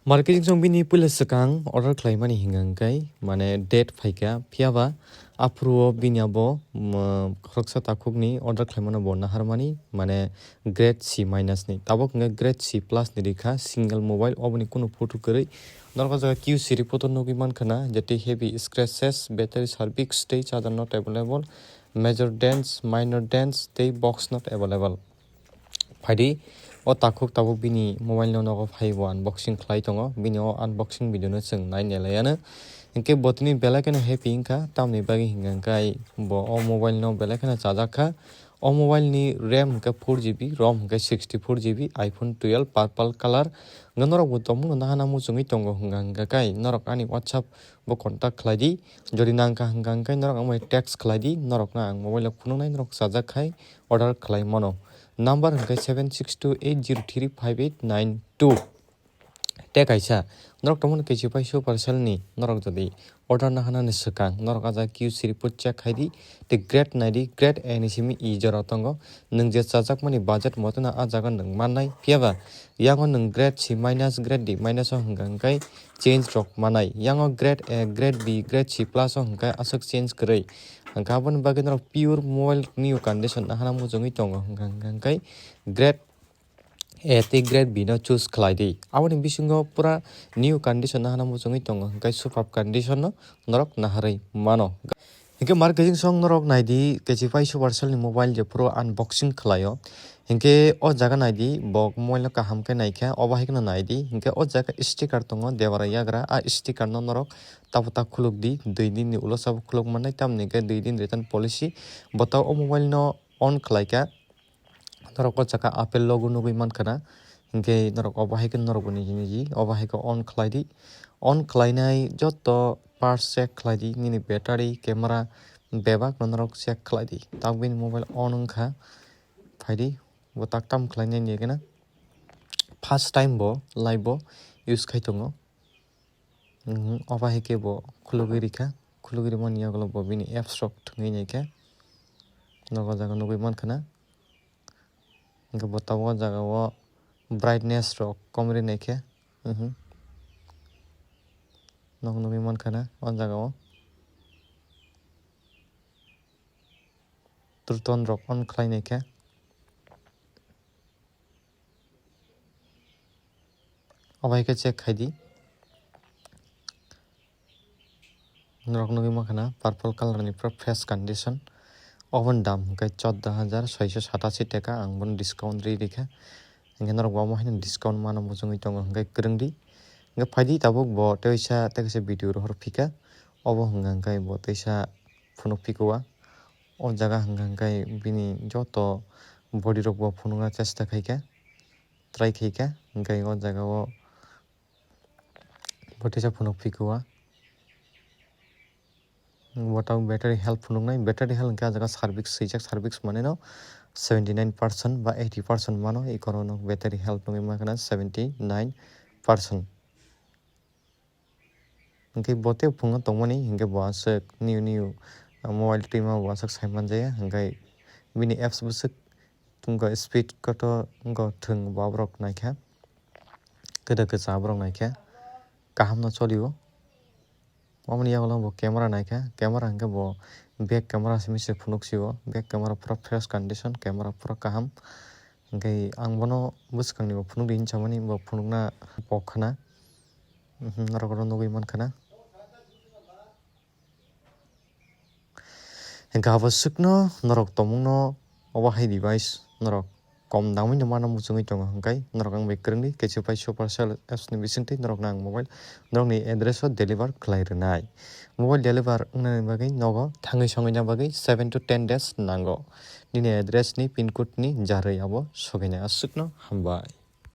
Marketing song bini pula sekang order claimani hingangai mane date faika piaba apruo binyabo khoroksa takukni order claimana bo naharmani mane grade C minus ni tabok nga grade C plus ni dikha single mobile obni kuno photo kari norka jaga Q series photo nogi mankana jati heavy scratches battery service stage are not available major dents minor dents they box not available Padi o takuk tabuk bini mobile no nogo phaibo unboxing khlai tongo bini o unboxing video no chung nai nelayana inke botni bela kana happy inka tamni bagi hingankai bo o mobile no bela kana chajakha o mobile ni RAM ka 4GB ROM ka 64GB iPhone 12 purple color nganoro bo tomu nahana mu chungi tongo hingankai norok ani WhatsApp bo contact khlaidi jodi nangka hingankai norok amai text khlaidi norok na ang mobile phunungnai norok chajakhai order khlai mono number hingkai 7628035892 te kaisa norok tomon Casify parcel ni norok jodi order na hana ni sekang norok aja Q series put check khaidi te grade naidi grade A ni simi e jora tongo nung je chajak mani budget motona a jaga nung manai piaba yango nung grade C minus grade D minus o hingkai change rok manai yango grade A grade B grade C plus o hingkai asok change korei Gabon bagin rok pure mobile new condition na hana mu jongi tongo hingkai grade A te grade B no choose khlaidi awani bisingo pura new condition na hana mu jongi tongo hingkai superb condition no norok naharei mano Hingke marketing song norok naidi Casify parcel ni mobile je pro unboxing khlaio hingke o jaga naidi bo mobile kaham ke naikha obahikna naidi hingke o jaga sticker tongo debara yagra a sticker no norok tapota khuluk di 2 din ni ulo sab khuluk manai tamni ke 2 din return policy bota o mobile no on khlaika norok o jaga apple logo nugui mankana hingke norok obahikna norok ni ji obahika on khlaidi on khlainai joto parts check khlaidi nini battery camera bebak norok check khlaidi takwin mobile on ongkha phaidi bo taktam khlainai ni gena first time bo live bo use khai tongo obahike bo khulugiri kha khulugiri mani yaglo bo bini apps rok thungi naikha nogo jaga nugui mankhana hingke bo tawo jaga o brightness rok komri naikha nog nugui mankana o jaga o turton rok on khlai naikha obahike check khaidi norok nugui mankana purple color ni pura fresh condition oven dam hingkai 14687 taka ang bon discount ri rekha hingke norok bo mo haino discount mano bo jongoi tongo hingkai kwrwngdi hingke phaidi tabuk bo teisa video rohor phika obo hingkai bo teisa phunuk phikoa o jaga hingkai bini joto body rok bo phunukna chesta khaika try khaika hingkai o jaga o bo teisa phunuk phikoa botang battery health phunuknai battery health hingka jaga service swijak service mane no 79% ba 80% mano ei kono battery health nungui mankana 79% hingke bote phunga tongmani hingke bo asok new mobile tima bo asok saimanjaya hingkai bini apps busuk tungka speed koto go thung babrok naikha kodo kocha borok naikha kaham no cholio omoni yagolo bo camera naikha camera hingke bo back camera simi se phunuksio back camera pura fresh condition camera pura kaham hingkai ang bono bwskang ni bo phunukdi hinchamani bo phunukna bokhana norok nugui mankana hingke abosuk no norok tomungno obahai device norok kom dangmani no mano muchungui tongo hingkai norok ang bai kwrwngdi Casify parcel apps ni bisingtwi norok nang mobile norok ni address o deliver khlai rwnai mobile deliver wngnani bagui nogo thangui songui na bagui 7 to 10 days nango nini address ni pin code ni jarui abo sogainai asuk no hambai.